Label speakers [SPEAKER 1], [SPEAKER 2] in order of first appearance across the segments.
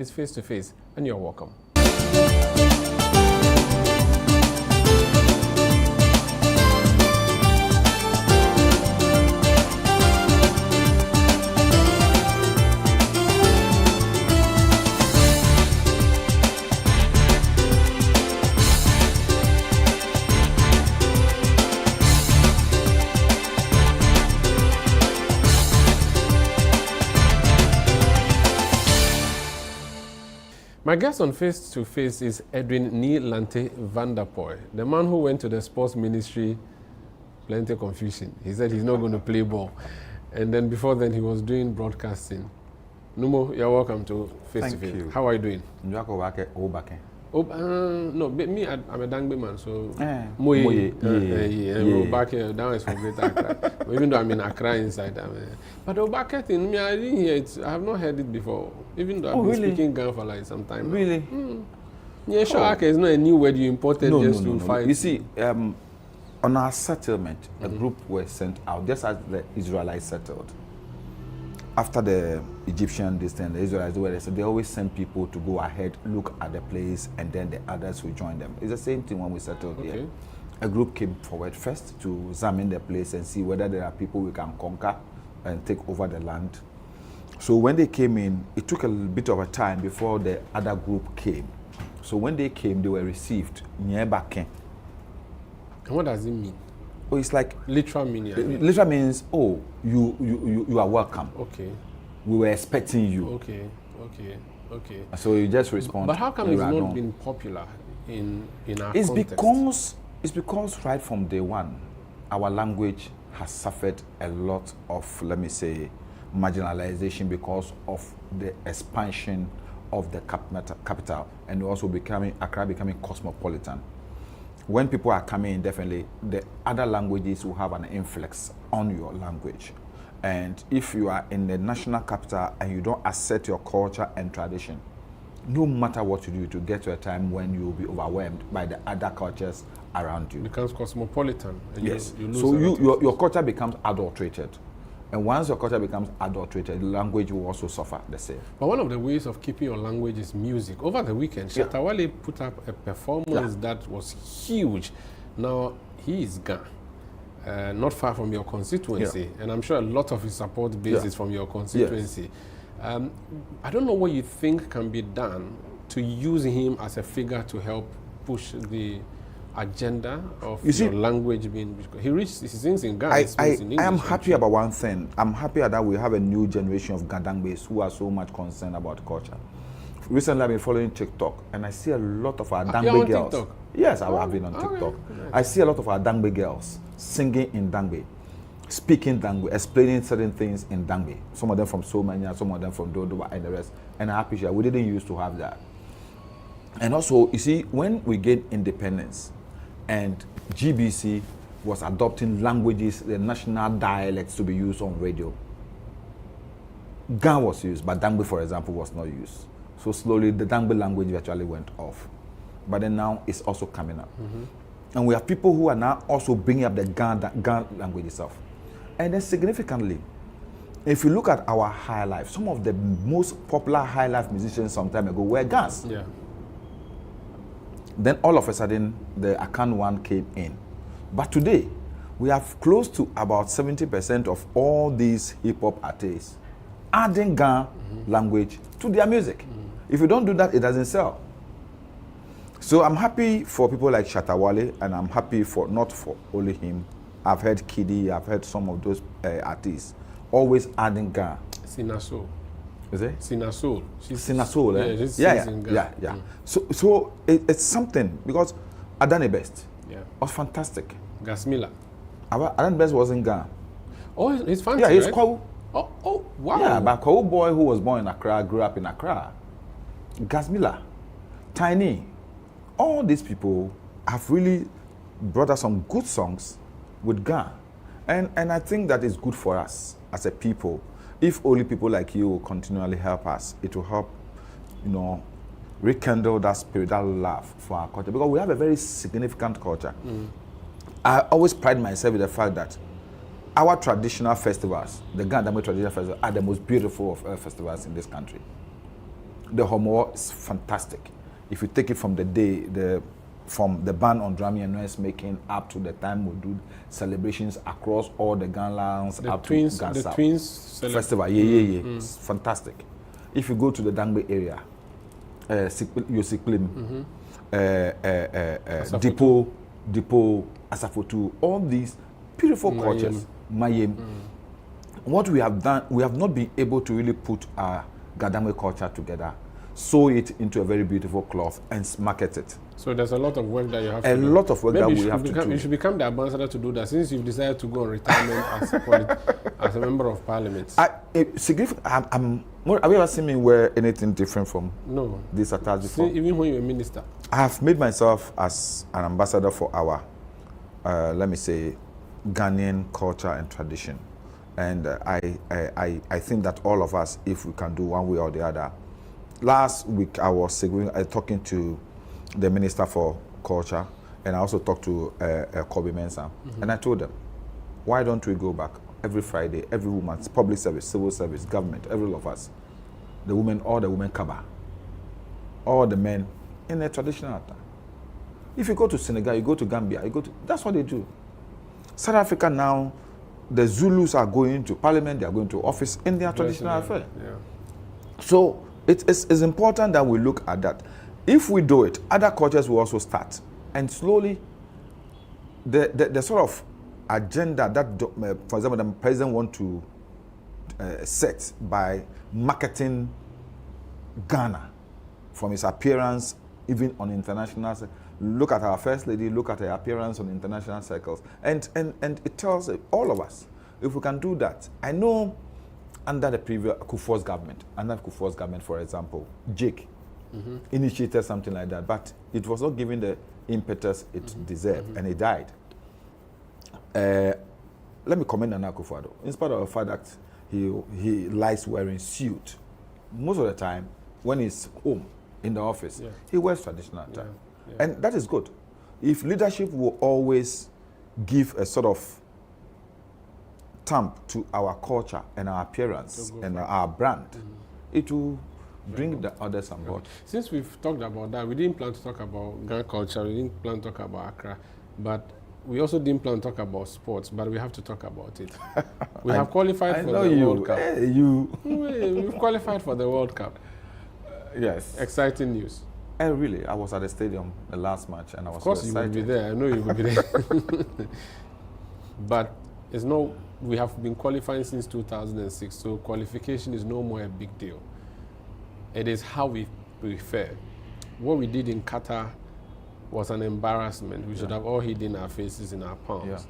[SPEAKER 1] It's face to face, and you're welcome. My guest on Face to Face is Edwin Nilante Vanderpoy, the man who went to the sports ministry, plenty of confusion. He said he's not going to play ball. And then before then, he was doing broadcasting. Numo, you're welcome to Face to Face.
[SPEAKER 2] You.
[SPEAKER 1] How are you doing? Oh, no, me, I'm a Dangbe man, so Obake, that is for Greater Accra. Even though I'm in Accra inside, but the Obake thing, I didn't hear it. I have not heard it before, even though I've been speaking Ghana for like some time.
[SPEAKER 2] Really?
[SPEAKER 1] Yeah, sure. It's not a new word you imported to fight.
[SPEAKER 2] You see, on our settlement, a group were sent out just as the Israelites settled. After the Egyptian distant, the Israelites, they always send people to go ahead, look at the place, and then the others will join them. It's the same thing when we settled here. A group came forward first to examine the place and see whether there are people we can conquer and take over the land. So when they came in, it took a bit of a time before the other group came. So when they came, they were received.
[SPEAKER 1] And what does it mean?
[SPEAKER 2] Oh, it's like
[SPEAKER 1] literal meaning.
[SPEAKER 2] Literal means, oh, you are welcome.
[SPEAKER 1] Okay.
[SPEAKER 2] We were expecting you.
[SPEAKER 1] Okay.
[SPEAKER 2] So you just respond.
[SPEAKER 1] But how come it's not been popular in our context?
[SPEAKER 2] It's because right from day one, our language has suffered a lot of, let me say, marginalization because of the expansion of the capital and also Accra becoming cosmopolitan. When people are coming in, definitely the other languages will have an influx on your language. And if you are in the national capital and you don't accept your culture and tradition, no matter what you do, to get to a time when you will be overwhelmed by the other cultures around you.
[SPEAKER 1] It becomes cosmopolitan. And
[SPEAKER 2] yes.
[SPEAKER 1] You lose
[SPEAKER 2] so your culture becomes adulterated. And once your culture becomes adulterated, the language will also suffer the same.
[SPEAKER 1] But one of the ways of keeping your language is music. Over the weekend, Shatawale put up a performance that was huge. Now, he is gone, not far from your constituency. And I'm sure a lot of his support base is from your constituency. Yes. I don't know what you think can be done to use him as a figure to help push the agenda of your language being. He sings in Ghana.
[SPEAKER 2] I am happy about one thing. I'm happy that we have a new generation of Gandangbes who are so much concerned about culture. Recently, I've been following TikTok, and I see a lot of our Dangbe girls. TikTok? Yes, I've been on TikTok. Nice. I see a lot of our Dangbe girls singing in Dangbe, speaking Dangbe, explaining certain things in Dangbe. Some of them from Somanya, some of them from Dodowa, and the rest. And I appreciate we didn't used to have that. And also, you see, when we gained independence, and GBC was adopting languages, the national dialects to be used on radio. Ga was used, but Dangbe, for example, was not used. So slowly, the Dangbe language virtually went off. But then now it's also coming up. And we have people who are now also bringing up the Ga language itself. And then significantly, if you look at our high life, some of the most popular high life musicians some time ago were Gans.
[SPEAKER 1] Yeah.
[SPEAKER 2] Then all of a sudden, the ChannelOne came in. But today, we have close to about 70% of all these hip-hop artists adding Ga language to their music. If you don't do that, it doesn't sell. So I'm happy for people like Shatawale, and I'm happy for not for only him. I've heard Kiddy, I've heard some of those artists always adding Ga.
[SPEAKER 1] Sinaso.
[SPEAKER 2] Is it?
[SPEAKER 1] Sinaso.
[SPEAKER 2] Sinaso,
[SPEAKER 1] yeah.
[SPEAKER 2] So it's something, because Adane Best was fantastic.
[SPEAKER 1] Gasmila.
[SPEAKER 2] Adane Best was in Ghana.
[SPEAKER 1] Oh, he's fancy,
[SPEAKER 2] yeah, he's
[SPEAKER 1] right?
[SPEAKER 2] Kwawu.
[SPEAKER 1] Oh, wow.
[SPEAKER 2] Yeah, but Kwawu boy who was born in Accra, grew up in Accra. Gasmila, Tiny, all these people have really brought us some good songs with Ghana. And I think that is good for us as a people. If only people like you will continually help us, it will help, rekindle that spirit, that love for our culture. Because we have a very significant culture. I always pride myself in the fact that our traditional festivals, the Ghana traditional festivals, are the most beautiful of festivals in this country. The homo is fantastic. If you take it from the day, from the ban on drumming and noise making up to the time we do celebrations across all the Gunlands up to Gansap.
[SPEAKER 1] The Twins
[SPEAKER 2] Festival, it's fantastic. If you go to the Dangbe area, Yosiklim, Depot, Asafotu, all these beautiful cultures, Mayem. What we have done, we have not been able to really put our Gadangbe culture together, sew it into a very beautiful cloth and market it.
[SPEAKER 1] So there's a lot of work that you have to do.
[SPEAKER 2] A lot of work
[SPEAKER 1] Maybe
[SPEAKER 2] that we have to do.
[SPEAKER 1] You should become the ambassador to do that, since you've decided to go on retirement as a member of parliament. Have
[SPEAKER 2] you ever seen me wear anything different from this attire before?
[SPEAKER 1] Even when you're a minister?
[SPEAKER 2] I have made myself as an ambassador for our, let me say, Ghanaian culture and tradition. And I think that all of us, if we can do one way or the other. Last week, I was talking to the Minister for Culture, and I also talked to Kobe Mensah, and I told them, why don't we go back every Friday, every woman's public service, civil service, government, every of us, the women, all the women kaba, all the men in a traditional attire. If you go to Senegal, you go to Gambia, that's what they do. South Africa now, the Zulus are going to parliament, they are going to office in their traditional affair.
[SPEAKER 1] Yeah.
[SPEAKER 2] So it's important that we look at that. If we do it, other cultures will also start. And slowly, the sort of agenda that, for example, the president wants to set by marketing Ghana from its appearance, even on international. Look at our first lady, look at her appearance on international circles. And it tells all of us, if we can do that. I know under the previous Kufuor's government, for example, Jake initiated something like that, but it was not given the impetus it deserved, and he died. Let me commend Nana Akufo-Addo. In spite of the fact that he likes wearing suit, most of the time when he's home in the office, he wears traditional attire. And that is good. If leadership will always give a sort of stamp to our culture and our appearance and our brand, it will bring the others on board.
[SPEAKER 1] Since we've talked about that, we didn't plan to talk about Ghana culture, we didn't plan to talk about Accra, but we also didn't plan to talk about sports, but we have to talk about it. We have qualified for the World Cup. We've qualified for the World Cup.
[SPEAKER 2] Yes.
[SPEAKER 1] Exciting news.
[SPEAKER 2] Really, I was at the stadium the last match, and I was
[SPEAKER 1] Of course,
[SPEAKER 2] so
[SPEAKER 1] you
[SPEAKER 2] excited.
[SPEAKER 1] will be there. I know you will be there. But it's no. We have been qualifying since 2006, so qualification is no more a big deal. It is how we prefer. What we did in Qatar was an embarrassment. We should have all hidden our faces in our palms.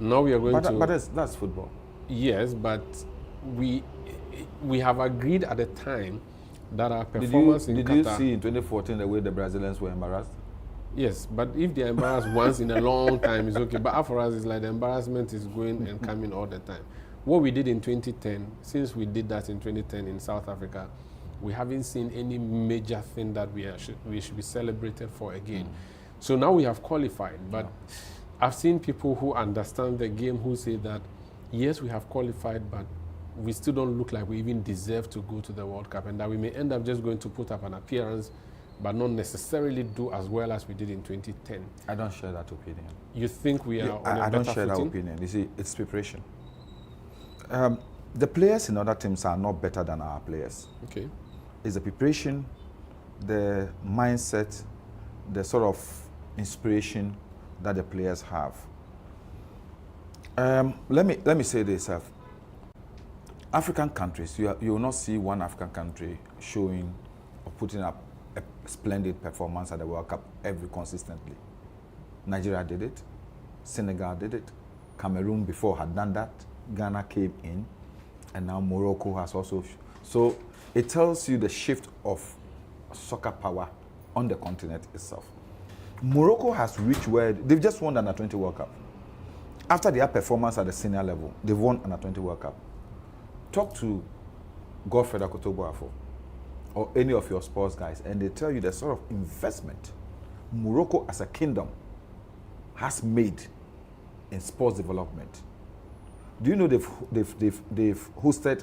[SPEAKER 1] Now we are going to.
[SPEAKER 2] But that's football.
[SPEAKER 1] Yes, but we have agreed at the time that our performance in Qatar.
[SPEAKER 2] Did you see in 2014 the way the Brazilians were embarrassed?
[SPEAKER 1] Yes, but if they're embarrassed once in a long time, it's okay. But for us, it's like the embarrassment is going and coming all the time. What we did in 2010, since we did that in 2010 in South Africa, we haven't seen any major thing that we should be celebrated for again. So now we have qualified, but I've seen people who understand the game who say that, yes, we have qualified, but we still don't look like we even deserve to go to the World Cup, and that we may end up just going to put up an appearance but not necessarily do as well as we did in 2010.
[SPEAKER 2] I don't share that opinion.
[SPEAKER 1] You think we are on a better
[SPEAKER 2] I don't share
[SPEAKER 1] footing?
[SPEAKER 2] that opinion. You see, it's preparation. The players in other teams are not better than our players.
[SPEAKER 1] Okay.
[SPEAKER 2] It's the preparation, the mindset, the sort of inspiration that the players have. Let me say this. African countries, you will not see one African country showing or putting up a splendid performance at the World Cup consistently. Nigeria did it, Senegal did it, Cameroon before had done that, Ghana came in, and now Morocco has also. So it tells you the shift of soccer power on the continent itself. Morocco has reached where they've just won the Under-20 World Cup. After their performance at the senior level, they've won Under-20 World Cup. Talk to Godfrey Akoto-Boafo or any of your sports guys, and they tell you the sort of investment Morocco as a kingdom has made in sports development. Do you know they've hosted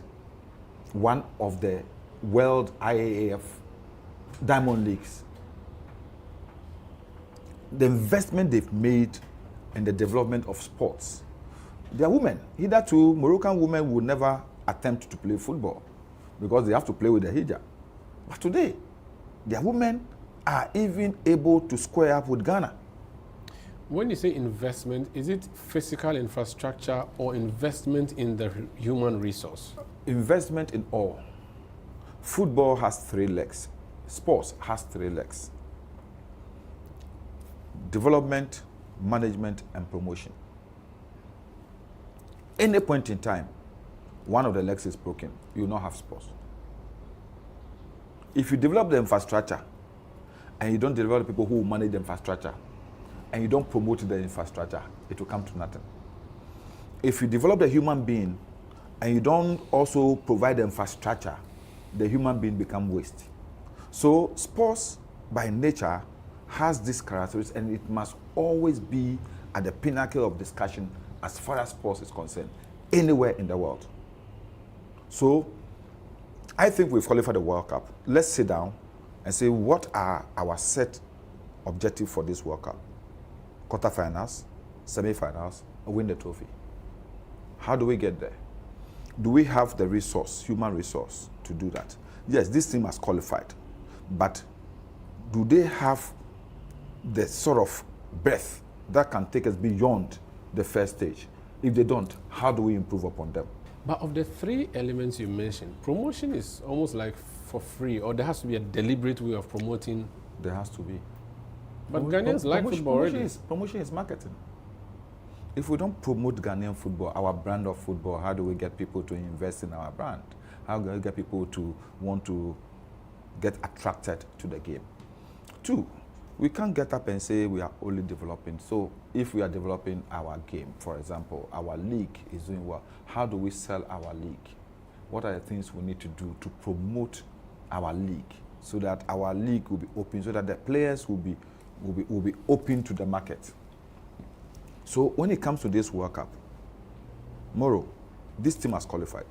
[SPEAKER 2] one of the World IAAF Diamond Leagues. The investment they've made in the development of sports. They are women. Hitherto, Moroccan women would never attempt to play football because they have to play with the hijab. But today, their women are even able to square up with Ghana.
[SPEAKER 1] When you say investment, is it physical infrastructure or investment in the human resource?
[SPEAKER 2] Investment in all. Football has 3 legs. Sports has 3 legs. Development, management, and promotion. Any point in time, one of the legs is broken, you will not have sports. If you develop the infrastructure and you don't develop people who will manage the infrastructure and you don't promote the infrastructure, it will come to nothing. If you develop the human being and you don't also provide the infrastructure, the human being becomes waste. So sports by nature has these characteristics and it must always be at the pinnacle of discussion as far as sports is concerned, anywhere in the world. So I think we've qualified the World Cup. Let's sit down and say what are our set objectives for this World Cup. Quarterfinals, semi-finals, and win the trophy. How do we get there? Do we have the resource, human resource, to do that? Yes, this team has qualified, but do they have the sort of breadth that can take us beyond the first stage? If they don't, how do we improve upon them?
[SPEAKER 1] But of the 3 elements you mentioned, promotion is almost like for free, or there has to be a deliberate way of promoting.
[SPEAKER 2] There has to be.
[SPEAKER 1] But Ghanaians like football already.
[SPEAKER 2] Promotion is marketing. If we don't promote Ghanaian football, our brand of football, how do we get people to invest in our brand? How do we get people to want to get attracted to the game? 2, we can't get up and say we are only developing. So if we are developing our game, for example, our league is doing well, how do we sell our league? What are the things we need to do to promote our league so that our league will be open, so that the players will be open to the market? So when it comes to this World Cup, Moro, this team has qualified.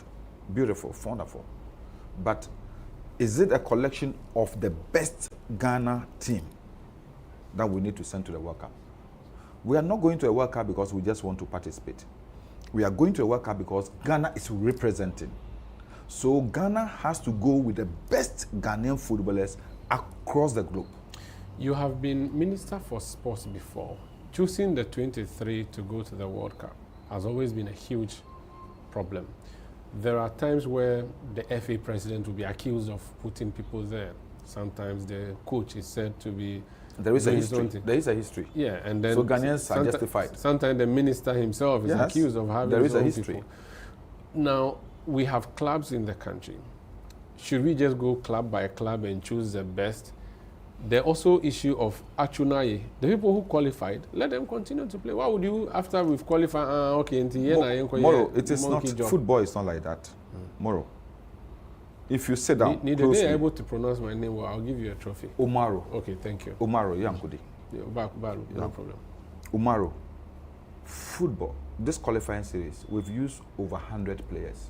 [SPEAKER 2] Beautiful, wonderful. But is it a collection of the best Ghana team that we need to send to the World Cup? We are not going to a World Cup because we just want to participate. We are going to a World Cup because Ghana is representing. So Ghana has to go with the best Ghanaian footballers across the globe.
[SPEAKER 1] You have been Minister for Sports before. Choosing the 23 to go to the World Cup has always been a huge problem. There are times where the FA president will be accused of putting people there. Sometimes the coach is said to be...
[SPEAKER 2] There is a history. There is a history.
[SPEAKER 1] Yeah, and then...
[SPEAKER 2] So Ghanaians are justified.
[SPEAKER 1] Sometimes the minister himself is accused of having
[SPEAKER 2] there is a history.
[SPEAKER 1] People. Now, we have clubs in the country. Should we just go club by club and choose the best? There also issue of Achunaye. The people who qualified, let them continue to play. Why would you, after we've qualified, okay,
[SPEAKER 2] Moro, it is not, football is not like that. Moro, if you sit down
[SPEAKER 1] closely... They are able to pronounce my name well, I'll give you a trophy.
[SPEAKER 2] Umaru.
[SPEAKER 1] Okay, thank you.
[SPEAKER 2] Umaru, Yankudi.
[SPEAKER 1] Yeah, no problem.
[SPEAKER 2] Umaru, football, this qualifying series, we've used over 100 players.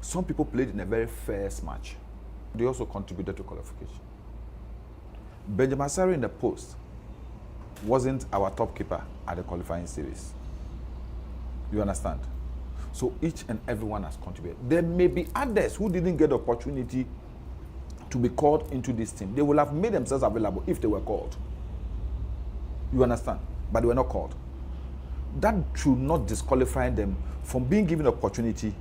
[SPEAKER 2] Some people played in a very first match. They also contributed to qualification. Benjamin Sarri in the post wasn't our top keeper at the qualifying series. You understand? So each and everyone has contributed. There may be others who didn't get the opportunity to be called into this team. They will have made themselves available if they were called. You understand? But they were not called. That should not disqualify them from being given an opportunity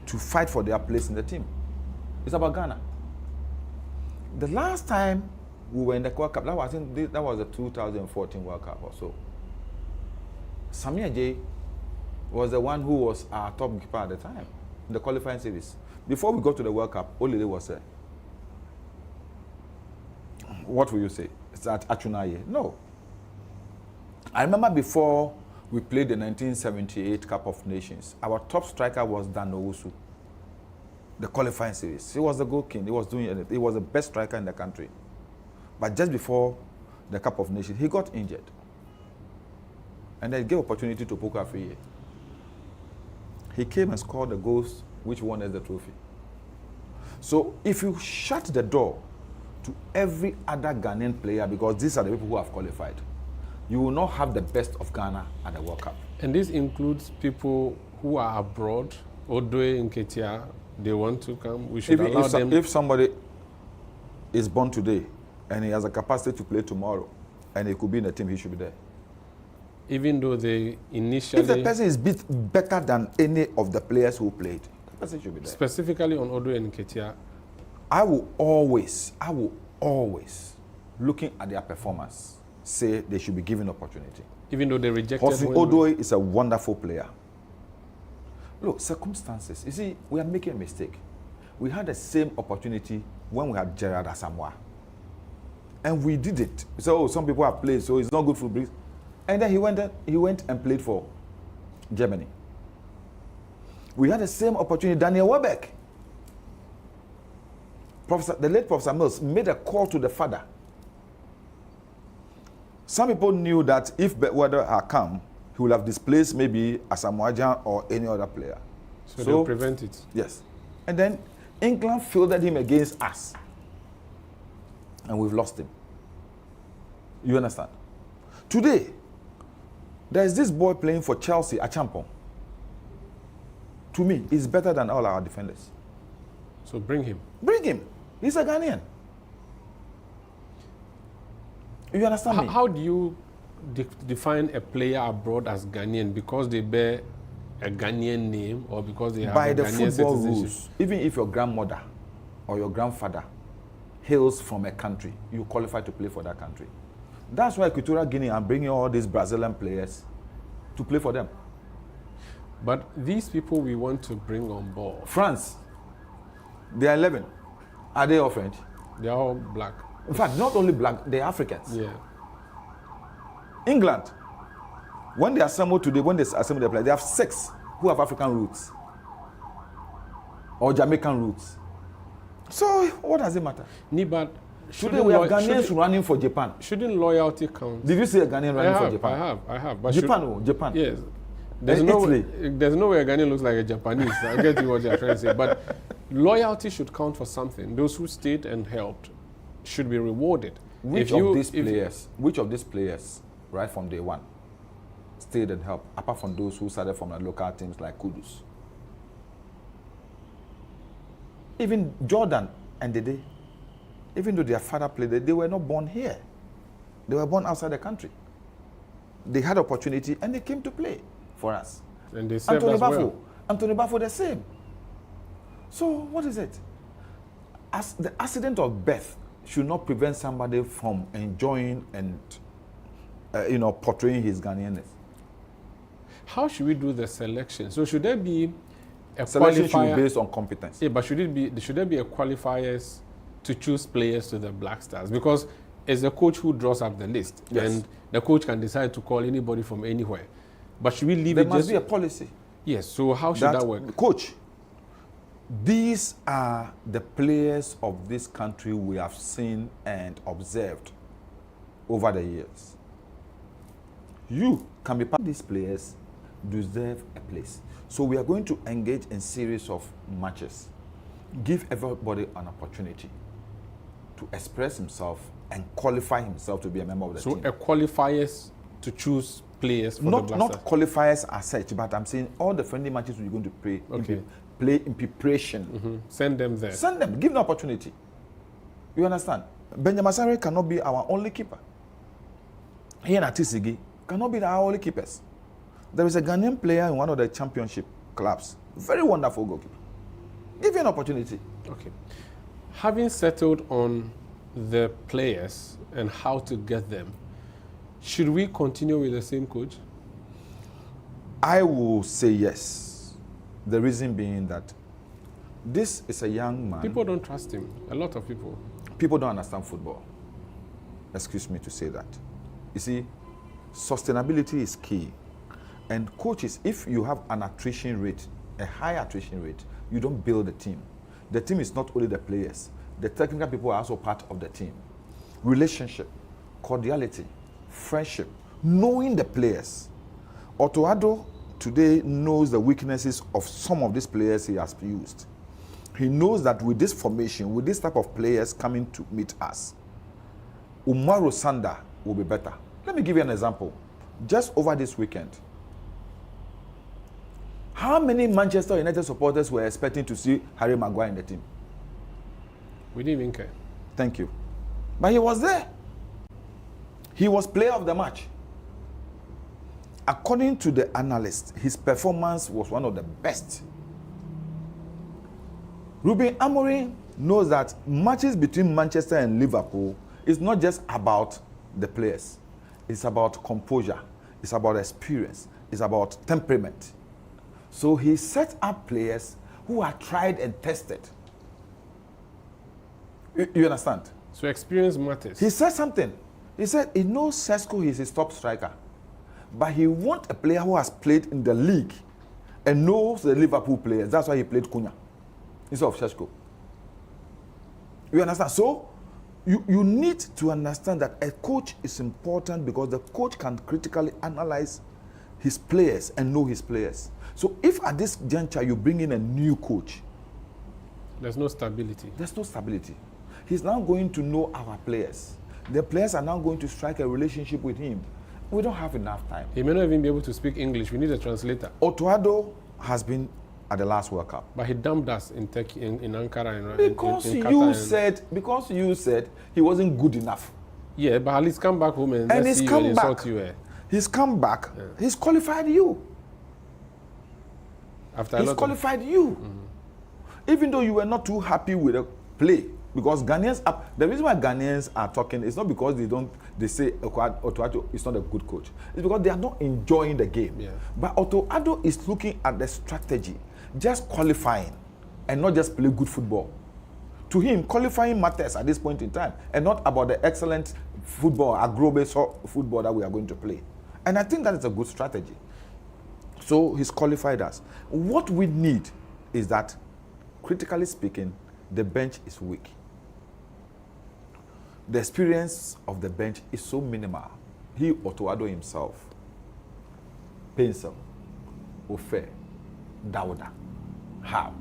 [SPEAKER 2] to fight for their place in the team. It's about Ghana. The last time we were in the World Cup, that was the 2014 World Cup or so. Samir J was the one who was our top keeper at the time in the qualifying series. Before we got to the World Cup, Olile was there. What will you say? Is that Achunaye? No. I remember before we played the 1978 Cup of Nations, our top striker was Dan Owusu. The qualifying series. He was the goal king. He was doing it. He was the best striker in the country. But just before the Cup of Nations, he got injured. And they gave opportunity to Poku Afriye. He came and scored the goals which won us the trophy. So if you shut the door to every other Ghanaian player, because these are the people who have qualified, you will not have the best of Ghana at the World Cup.
[SPEAKER 1] And this includes people who are abroad, Odwe and Ketia, they want to come. We should allow them.
[SPEAKER 2] If somebody is born today and he has a capacity to play tomorrow and he could be in the team, he should be there.
[SPEAKER 1] Even though they initially...
[SPEAKER 2] If the person is better than any of the players who played, the person should be there.
[SPEAKER 1] Specifically on Odwe and Ketia,
[SPEAKER 2] I will always, looking at their performance, say they should be given opportunity.
[SPEAKER 1] Even though they rejected...
[SPEAKER 2] Odwe is a wonderful player. Look, circumstances. You see, we are making a mistake. We had the same opportunity when we had Gerard Asamoah. And we did it. So some people have played, so it's not good for Greece. And then he went and played for Germany. We had the same opportunity. Daniel Welbeck. The late Professor Mills made a call to the father. Some people knew that if Bedweather had come, he would have displaced maybe Asamoah or any other player.
[SPEAKER 1] So they'll prevent it.
[SPEAKER 2] Yes. And then England fielded him against us. And we've lost him. You understand? Today, there is this boy playing for Chelsea, Achampong. To me, he's better than all our defenders.
[SPEAKER 1] So bring him.
[SPEAKER 2] Bring him. He's a Ghanaian. You understand me?
[SPEAKER 1] How do you define a player abroad as Ghanaian? Because they bear a Ghanaian name or because they have
[SPEAKER 2] by
[SPEAKER 1] a
[SPEAKER 2] the
[SPEAKER 1] Ghanaian
[SPEAKER 2] football
[SPEAKER 1] citizenship?
[SPEAKER 2] rules, even if your grandmother or your grandfather hails from a country, you qualify to play for that country. That's why Equatorial Guinea are bringing all these Brazilian players to play for them.
[SPEAKER 1] But these people we want to bring on board.
[SPEAKER 2] France, they are 11. Are they all French?
[SPEAKER 1] They are all black.
[SPEAKER 2] In fact, not only black, they're Africans.
[SPEAKER 1] Yeah.
[SPEAKER 2] England, when they assemble today, when they assemble their players, they have 6 who have African roots or Jamaican roots. So what does it matter?
[SPEAKER 1] But
[SPEAKER 2] today we have Ghanaians running for Japan.
[SPEAKER 1] Shouldn't loyalty count?
[SPEAKER 2] Did you see a Ghanaian running for Japan?
[SPEAKER 1] I have. But
[SPEAKER 2] Japan.
[SPEAKER 1] Yes. There's no way a Ghanaian looks like a Japanese. I get you what you're trying to say. But loyalty should count for something. Those who stayed and helped should be rewarded. Which of these players, right from day one, stayed and helped, apart from those who started from the local teams like Kudus? Even Jordan and Dede, even though their father played, they were not born here. They were born outside the country. They had opportunity and they came to play for us. And they served as well.
[SPEAKER 2] Anthony Bafo the same. So what is it? As the accident of birth should not prevent somebody from enjoying and portraying his Ghanaianness.
[SPEAKER 1] How should we do the selection? So should there be a
[SPEAKER 2] selection
[SPEAKER 1] qualifier?
[SPEAKER 2] should be based on competence.
[SPEAKER 1] Yeah, but should there be a qualifiers to choose players to the Black Stars? Because it's the coach who draws up the list,
[SPEAKER 2] yes,
[SPEAKER 1] and the coach can decide to call anybody from anywhere. But should we leave
[SPEAKER 2] there
[SPEAKER 1] it?
[SPEAKER 2] There must be a policy.
[SPEAKER 1] Yes. So how should that work?
[SPEAKER 2] Coach, these are the players of this country we have seen and observed over the years. You can be part of these players, deserve a place. So we are going to engage in series of matches. Give everybody an opportunity to express himself and qualify himself to be a member of the team.
[SPEAKER 1] So a qualifiers to choose players for the Black Stars?
[SPEAKER 2] Not qualifiers as such, but I'm saying all the friendly matches we're going to play, play in preparation.
[SPEAKER 1] Mm-hmm. Send them there.
[SPEAKER 2] Send them. Give them opportunity. You understand? Benjamin Sarri cannot be our only keeper. Here at Tisigi cannot be our only keepers. There is a Ghanaian player in one of the championship clubs. Very wonderful goalkeeper. Give you an opportunity.
[SPEAKER 1] Okay. Having settled on the players and how to get them, should we continue with the same coach?
[SPEAKER 2] I will say yes. The reason being that this is a young man.
[SPEAKER 1] People don't trust him. A lot of people.
[SPEAKER 2] People don't understand football. Excuse me to say that. You see, sustainability is key. And coaches, if you have an attrition rate, a high attrition rate, you don't build a team. The team is not only the players. The technical people are also part of the team. Relationship, cordiality, friendship, knowing the players. Otto Addo today knows the weaknesses of some of these players he has used. he knows that with this formation, with this type of players coming to meet us, Umaru Sanda will be better. Let me give you an example. Just over this weekend, how many Manchester United supporters were expecting to see Harry Maguire in the team?
[SPEAKER 1] We didn't even care.
[SPEAKER 2] Thank you. But he was there. He was player of the match. According to the analyst, his performance was one of the best. Ruben Amorim knows that matches between Manchester and Liverpool is not just about the players. It's about composure. It's about experience. It's about temperament. So he set up players who are tried and tested. You understand?
[SPEAKER 1] So experience matters.
[SPEAKER 2] He said something. He said he knows Sesko is his top striker, but he wants a player who has played in the league and knows the Liverpool players. That's why he played Cunha instead of Sesko. You understand? So you need to understand that a coach is important because the coach can critically analyze his players and know his players. So if at this juncture you bring in a new coach,
[SPEAKER 1] there's no stability.
[SPEAKER 2] There's no stability. He's now going to know our players. The players are now going to strike a relationship with him. We don't have enough time.
[SPEAKER 1] He may not even be able to speak English. We need a translator.
[SPEAKER 2] Otto has been at the last World Cup.
[SPEAKER 1] But he dumped us in Turkey, in Ankara.
[SPEAKER 2] Because you said he wasn't good enough.
[SPEAKER 1] Yeah, but at least come back home and
[SPEAKER 2] he's
[SPEAKER 1] see
[SPEAKER 2] come
[SPEAKER 1] you and
[SPEAKER 2] back.
[SPEAKER 1] insult you.
[SPEAKER 2] He's come back. Yeah. He's qualified you. He's qualified you. Mm-hmm. Even though you were not too happy with the play. Because Ghanaians, the reason why Ghanaians are talking is not because they say Otto is not a good coach. It's because they are not enjoying the game. Yeah. But Otto is looking at the strategy, just qualifying and not just play good football. To him, qualifying matters at this point in time and not about the excellent football, agro-based football that we are going to play. And I think that is a good strategy. So he's qualified us. What we need is that, critically speaking, the bench is weak. The experience of the bench is so minimal. Otto himself, Pencil, Ofe, Dauda. How?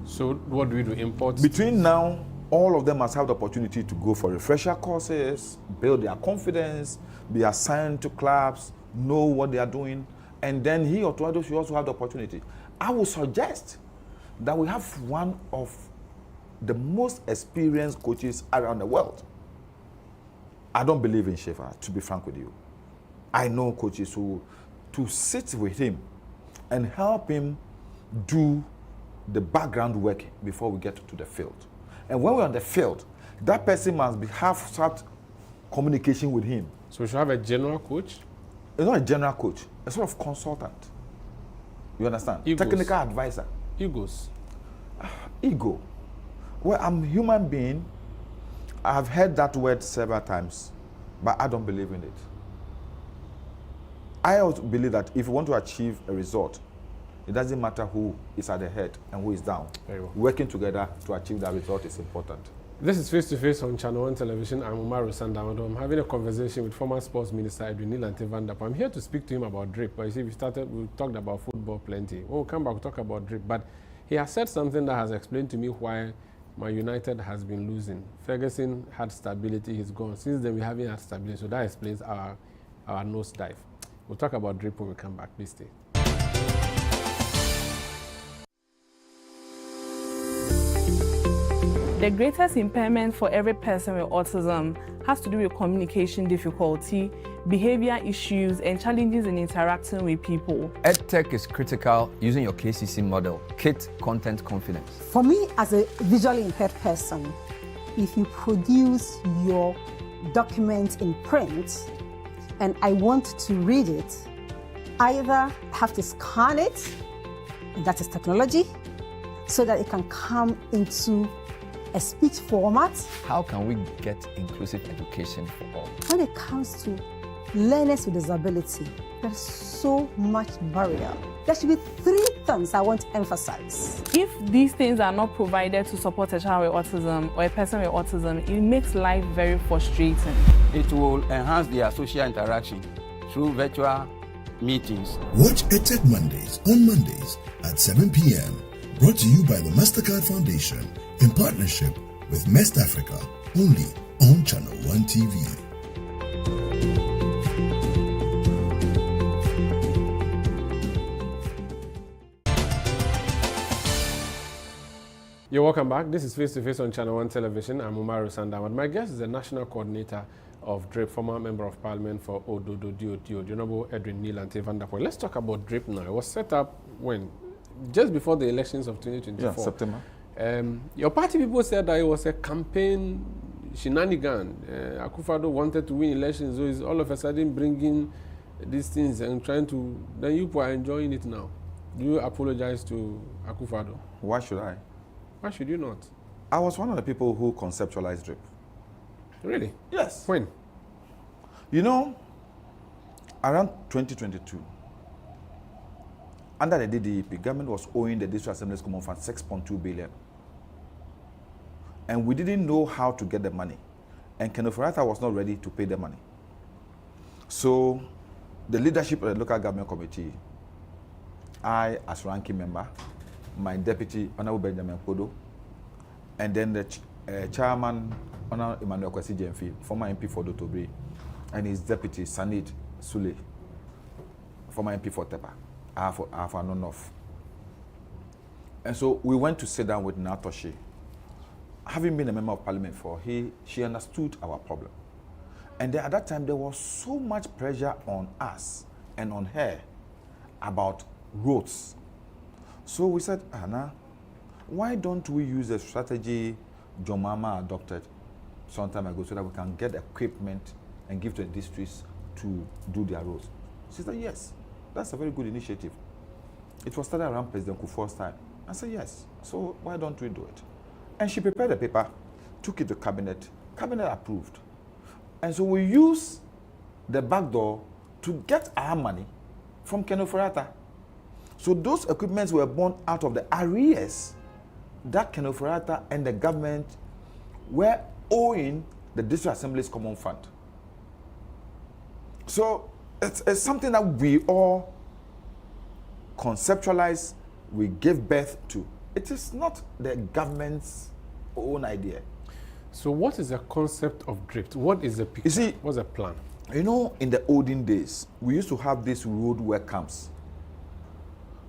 [SPEAKER 1] So what do we do? Import?
[SPEAKER 2] Between now, all of them must have the opportunity to go for refresher courses, build their confidence, be assigned to clubs, know what they are doing, and then Otto should also have the opportunity. I would suggest that we have one of the most experienced coaches around the world. I don't believe in Shefa, to be frank with you. I know coaches who, to sit with him and help him do the background work before we get to the field. And when we're on the field, that person must have some communication with him.
[SPEAKER 1] So we should have a general coach?
[SPEAKER 2] It's not a general coach, a sort of consultant. You understand?
[SPEAKER 1] Egos.
[SPEAKER 2] Technical advisor.
[SPEAKER 1] Egos.
[SPEAKER 2] Ego. Well, I'm a human being. I have heard that word several times, but I don't believe in it. I also believe that if you want to achieve a result, it doesn't matter who is at the head and who is down.
[SPEAKER 1] Very well.
[SPEAKER 2] Working together to achieve that result is important.
[SPEAKER 1] This is Face to Face on ChannelOne Television. I'm Umaru Sanda. I'm having a conversation with former sports minister Edwin Nilante Van Der Poel. I'm here to speak to him about drip. But you see, we talked about football plenty. When we come back, we'll talk about drip. But he has said something that has explained to me why Man United has been losing. Ferguson had stability, he's gone. Since then, we haven't had stability, so that explains our nosedive. We'll talk about drip when we come back. Please stay.
[SPEAKER 3] The greatest impairment for every person with autism has to do with communication difficulty, behavior issues, and challenges in interacting with people.
[SPEAKER 4] EdTech is critical using your KCC model, KIT Content Confidence.
[SPEAKER 5] For me, as a visually impaired person, if you produce your document in print and I want to read it, either have to scan it, and that is technology, so that it can come into a speech format.
[SPEAKER 4] How can we get inclusive education for all?
[SPEAKER 5] When it comes to learners with disability, there's so much barrier. There should be 3 things I want to emphasize.
[SPEAKER 3] If these things are not provided to support a child with autism or a person with autism, it makes life very frustrating.
[SPEAKER 6] It will enhance their social interaction through virtual meetings.
[SPEAKER 7] Watch EdTech Mondays on Mondays at 7 p.m. Brought to you by the MasterCard Foundation in partnership with Mest Africa, only on ChannelOne TV.
[SPEAKER 1] You're welcome back. This is Face to Face on ChannelOne Television. I'm Umaru Sandawad. My guest is the National Coordinator of DRIP, former Member of Parliament for Ododo Diotio, the Honorable Edwin Neelante van der Poel. Let's talk about DRIP now. It was set up when? Just before the elections of 2024.
[SPEAKER 2] Yeah, September.
[SPEAKER 1] Your party people said that it was a campaign shenanigan. Akufo-Addo wanted to win elections, so he's all of a sudden bringing these things and trying to... Then you are enjoying it now. Do you apologize to Akufo-Addo?
[SPEAKER 2] Why should I?
[SPEAKER 1] Why should you not?
[SPEAKER 2] I was one of the people who conceptualized DRIP.
[SPEAKER 1] Really?
[SPEAKER 2] Yes.
[SPEAKER 1] When?
[SPEAKER 2] You know, around 2022, under the DDEP, government was owing the District Assembly's Common Fund 6.2 billion. And we didn't know how to get the money. And Kenneth Ofori-Atta was not ready to pay the money. So the leadership of the local government committee, I as ranking member, my deputy, Honorable Benjamin Kodo, and then the chairman, Honorable Emmanuel Kwesi Jemfi, former MP for Dotobri, and his deputy, Sanid Sule, former MP for Tepa, Alpha North. And so we went to sit down with Natoshi. Having been a member of parliament she understood our problem. And then at that time, there was so much pressure on us and on her about roads. So we said, Anna, why don't we use a strategy John Mahama adopted some time ago so that we can get equipment and give to the districts to do their roads? She said, yes, that's a very good initiative. It was started around President Kufuor's time. I said, yes, so why don't we do it? And she prepared a paper, took it to cabinet approved. And so we used the back door to get our money from Kenneth Ofori-Atta. So those equipments were born out of the arrears that Kenneth Ofori-Atta and the government were owing the District Assembly's Common Fund. So it's something that we all conceptualize, we give birth to. It is not the government's own idea.
[SPEAKER 1] So what is the concept of DRIP? What is the picture?
[SPEAKER 2] You see,
[SPEAKER 1] what's the plan?
[SPEAKER 2] You know, in the olden days, we used to have these road work camps.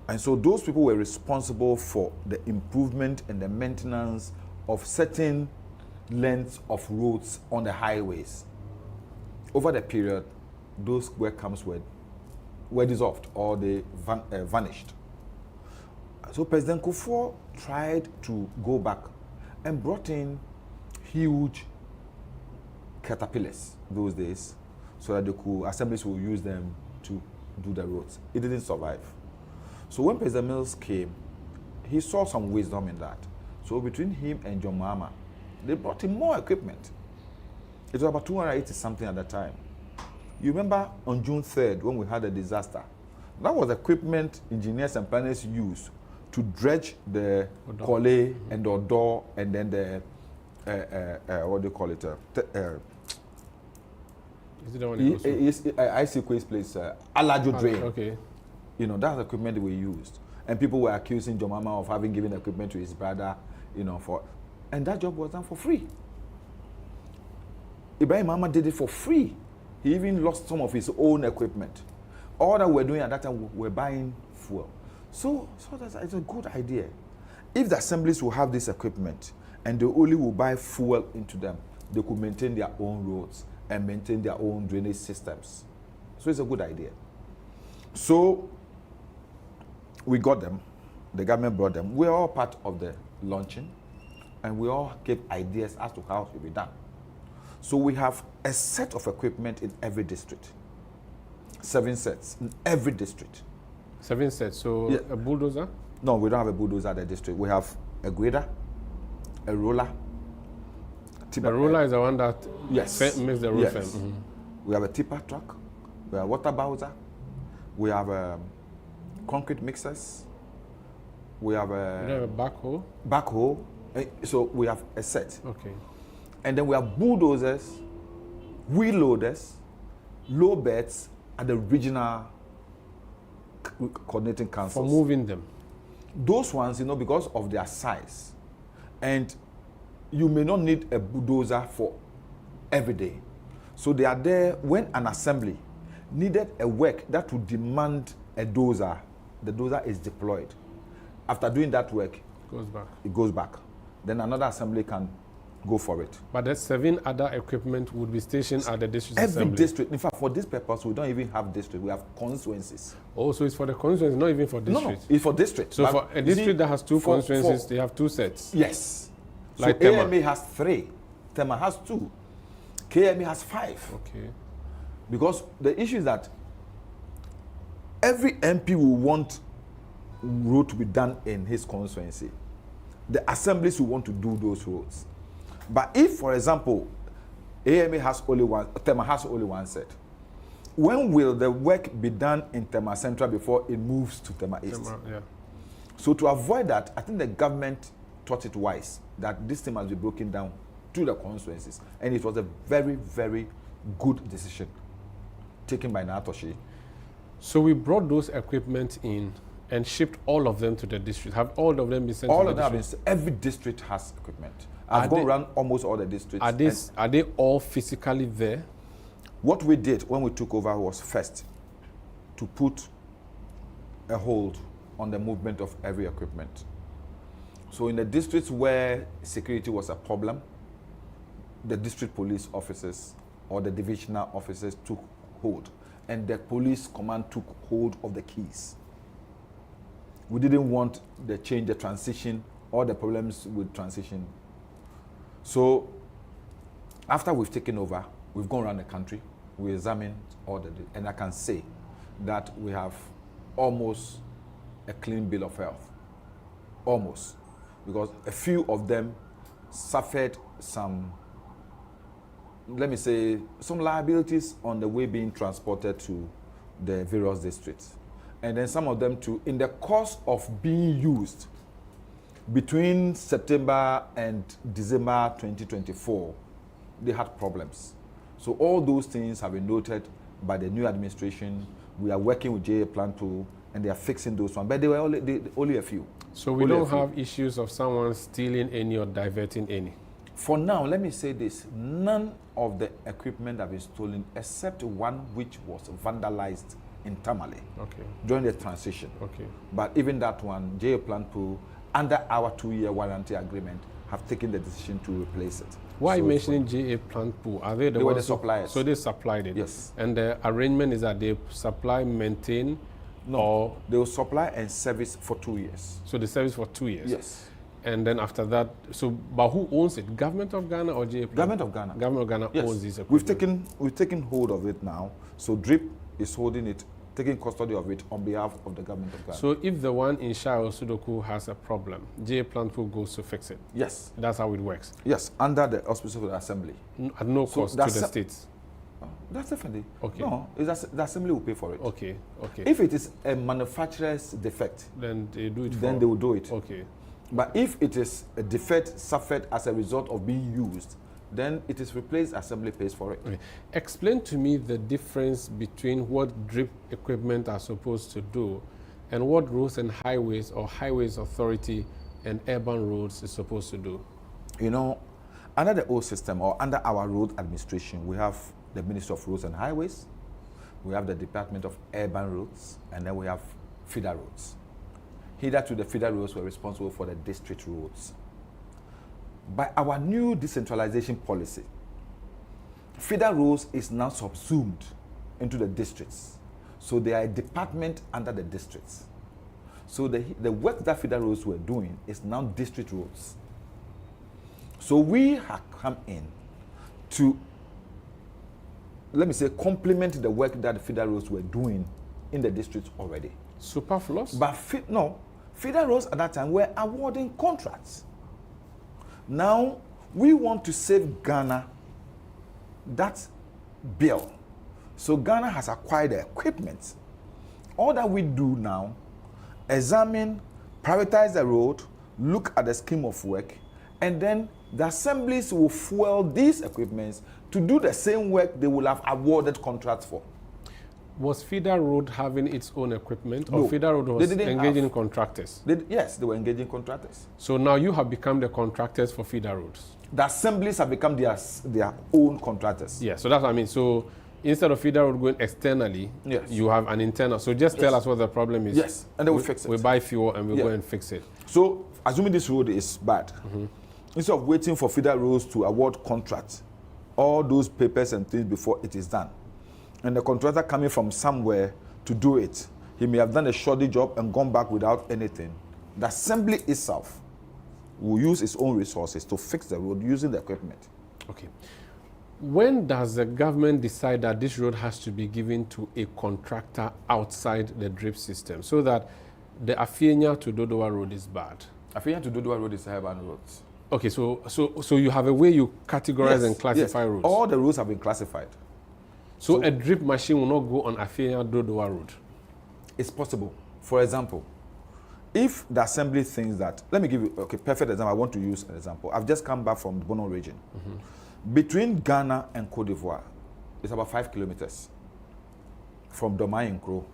[SPEAKER 2] And so those people were responsible for the improvement and the maintenance of certain lengths of roads on the highways. Over the period, those work camps were dissolved or they vanished. So President Kufuor tried to go back and brought in huge caterpillars those days so that assemblies will use them to do the roads. It didn't survive. So when President Mills came, he saw some wisdom in that. So between him and John Mahama, they brought in more equipment. It was about 280 something at the time. You remember on June 3rd when we had a disaster? That was equipment engineers and planners used to dredge the Kole and the Odo and then the, what do you call it?
[SPEAKER 1] Is it the one
[SPEAKER 2] IC Quay's place, Alajo Drain.
[SPEAKER 1] Okay.
[SPEAKER 2] You know, that's the equipment we used. And people were accusing John Mahama of having given equipment to his brother, you know, and that job was done for free. Ibrahim Mahama did it for free. He even lost some of his own equipment. All that we're doing at that time, we're buying fuel. So it's a good idea. If the assemblies will have this equipment and they only will buy fuel into them, they could maintain their own roads and maintain their own drainage systems. So it's a good idea. So we got them, the government brought them. We're all part of the launching and we all gave ideas as to how it will be done. So we have a set of equipment in every district. 7 sets in every district.
[SPEAKER 1] 7 sets, so yeah. A bulldozer?
[SPEAKER 2] No, we don't have a bulldozer at the district. We have a grader, a roller.
[SPEAKER 1] The roller is the one that
[SPEAKER 2] makes
[SPEAKER 1] the roof.
[SPEAKER 2] Yes. Mm-hmm. We have a tipper truck, we have water bowser, we have concrete mixers, we have a backhoe. So we have a set.
[SPEAKER 1] Okay.
[SPEAKER 2] And then we have bulldozers, wheel loaders, low beds, and the regional coordinating councils.
[SPEAKER 1] For moving them?
[SPEAKER 2] Those ones, because of their size, and you may not need a bulldozer for every day. So they are there when an assembly needed a work that would demand a dozer. The dozer is deployed. After doing that work, it goes back. Then another assembly can go for it.
[SPEAKER 1] But the 7 other equipment would be stationed at the district assembly?
[SPEAKER 2] Every district. In fact, for this purpose, we don't even have district. We have constituencies.
[SPEAKER 1] Oh, so it's for the constituencies, not even for districts?
[SPEAKER 2] No, it's for district.
[SPEAKER 1] So for a district that has 2 constituencies, they have 2 sets?
[SPEAKER 2] Yes.
[SPEAKER 1] Like
[SPEAKER 2] so AMA has 3. Tema has 2. KMA has 5.
[SPEAKER 1] Okay.
[SPEAKER 2] Because the issue is that every MP will want road to be done in his constituency. The assemblies will want to do those roads. But if, for example, AMA has only one, Tema has only one set, when will the work be done in Tema Central before it moves to Tema East?
[SPEAKER 1] Yeah.
[SPEAKER 2] So to avoid that, I think the government thought it wise that this thing must be broken down to the constituencies. And it was a very, very good decision taken by Natoshi.
[SPEAKER 1] So we brought those equipment in and shipped all of them to the district. Have all of them been sent
[SPEAKER 2] all
[SPEAKER 1] to
[SPEAKER 2] of
[SPEAKER 1] the
[SPEAKER 2] them
[SPEAKER 1] district?
[SPEAKER 2] every district has equipment. I've gone around almost all the districts.
[SPEAKER 1] Are they all physically there?
[SPEAKER 2] What we did when we took over was first to put a hold on the movement of every equipment. So in the districts where security was a problem, the district police officers or the divisional officers took hold, and the police command took hold of the keys. We didn't want the change, the transition, or the problems with transition. So after we've taken over, we've gone around the country, we examined all the, and I can say that we have almost a clean bill of health. Almost. Because a few of them suffered some, let me say, some liabilities on the way being transported to the various districts. And then some of them too, in the course of being used between September and December 2024, they had problems. So all those things have been noted by the new administration. We are working with JA Plan 2, and they are fixing those ones. But they were only a few.
[SPEAKER 1] So we don't have issues of someone stealing any or diverting any?
[SPEAKER 2] For now, let me say this. None of the equipment have been stolen except one which was vandalized in Tamale during the transition. But even that one, JA Plan 2, under our 2-year warranty agreement, have taken the decision to replace it.
[SPEAKER 1] Why are you mentioning JA Plant Pool? Are they
[SPEAKER 2] were the suppliers?
[SPEAKER 1] So they supplied it?
[SPEAKER 2] Yes.
[SPEAKER 1] And the arrangement is that they supply, maintain, or
[SPEAKER 2] they will supply and service for 2 years.
[SPEAKER 1] So they service for 2 years?
[SPEAKER 2] Yes.
[SPEAKER 1] And then after that, but who owns it? Government of Ghana or JA Plant?
[SPEAKER 2] Government of Ghana.
[SPEAKER 1] Government of Ghana owns this
[SPEAKER 2] equipment. We've taken hold of it now. So DRIP is holding it, taking custody of it on behalf of the government of Ghana.
[SPEAKER 1] So if the one in Shire or Sudoku has a problem, JA Plant Pool goes to fix it?
[SPEAKER 2] Yes.
[SPEAKER 1] That's how it works?
[SPEAKER 2] Yes, under the auspices of the assembly.
[SPEAKER 1] At no cost to the states?
[SPEAKER 2] That's definitely.
[SPEAKER 1] Okay.
[SPEAKER 2] No, the assembly will pay for it.
[SPEAKER 1] Okay.
[SPEAKER 2] If it is a manufacturer's defect,
[SPEAKER 1] then they do it.
[SPEAKER 2] Then they will do it.
[SPEAKER 1] Okay.
[SPEAKER 2] But if it is a defect suffered as a result of being used, then it is replaced, assembly pays for it.
[SPEAKER 1] Okay. Explain to me the difference between what DRIP equipment are supposed to do and what Roads and Highways or Highways Authority and Urban Roads is supposed to do.
[SPEAKER 2] Under the old system or under our road administration, we have the Ministry of Roads and Highways, we have the Department of Urban Roads, and then we have feeder roads. Hitherto, the feeder roads were responsible for the district roads. By our new decentralization policy, feeder roads is now subsumed into the districts. So they are a department under the districts. So the work that feeder roads were doing is now district roads. So we have come in to, let me say, complement the work that the feeder roads were doing in the districts already.
[SPEAKER 1] Superfluous?
[SPEAKER 2] But feeder roads at that time were awarding contracts. Now, we want to save Ghana that bill. So Ghana has acquired the equipment. All that we do now, examine, prioritize the road, look at the scheme of work, and then the assemblies will fuel these equipments to do the same work they will have awarded contracts for.
[SPEAKER 1] Was Feeder Road having its own equipment, or
[SPEAKER 2] No,
[SPEAKER 1] Feeder Road was
[SPEAKER 2] they didn't
[SPEAKER 1] engaging
[SPEAKER 2] have.
[SPEAKER 1] contractors?
[SPEAKER 2] Yes, they were engaging contractors.
[SPEAKER 1] So now you have become the contractors for Feeder Roads.
[SPEAKER 2] The assemblies have become their own contractors.
[SPEAKER 1] Yeah, so that's what I mean. So instead of Feeder Road going externally,
[SPEAKER 2] Yes.
[SPEAKER 1] you have an internal. So just tell us what the problem is.
[SPEAKER 2] Yes, and then we fix it.
[SPEAKER 1] We buy fuel and we
[SPEAKER 2] Yeah.
[SPEAKER 1] go and fix it.
[SPEAKER 2] So, assuming this road is bad, instead of waiting for Feeder Roads to award contracts, all those papers and things before it is done, and the contractor coming from somewhere to do it, he may have done a shoddy job and gone back without anything. The assembly itself will use its own resources to fix the road using the equipment.
[SPEAKER 1] Okay. When does the government decide that this road has to be given to a contractor outside the drip system, so that the Afienya to Dodowa road is bad?
[SPEAKER 2] Afienya to Dodowa road is a urban road.
[SPEAKER 1] Okay, so you have a way you categorize and classify roads.
[SPEAKER 2] All the roads have been classified.
[SPEAKER 1] So a drip machine will not go on Afienya Dodowa road.
[SPEAKER 2] It's possible. For example, if the assembly thinks that, let me give you perfect example. I want to use an example. I've just come back from the Bono region. Between Ghana and Cote d'Ivoire, it's about 5 kilometers. From Doma in Kro,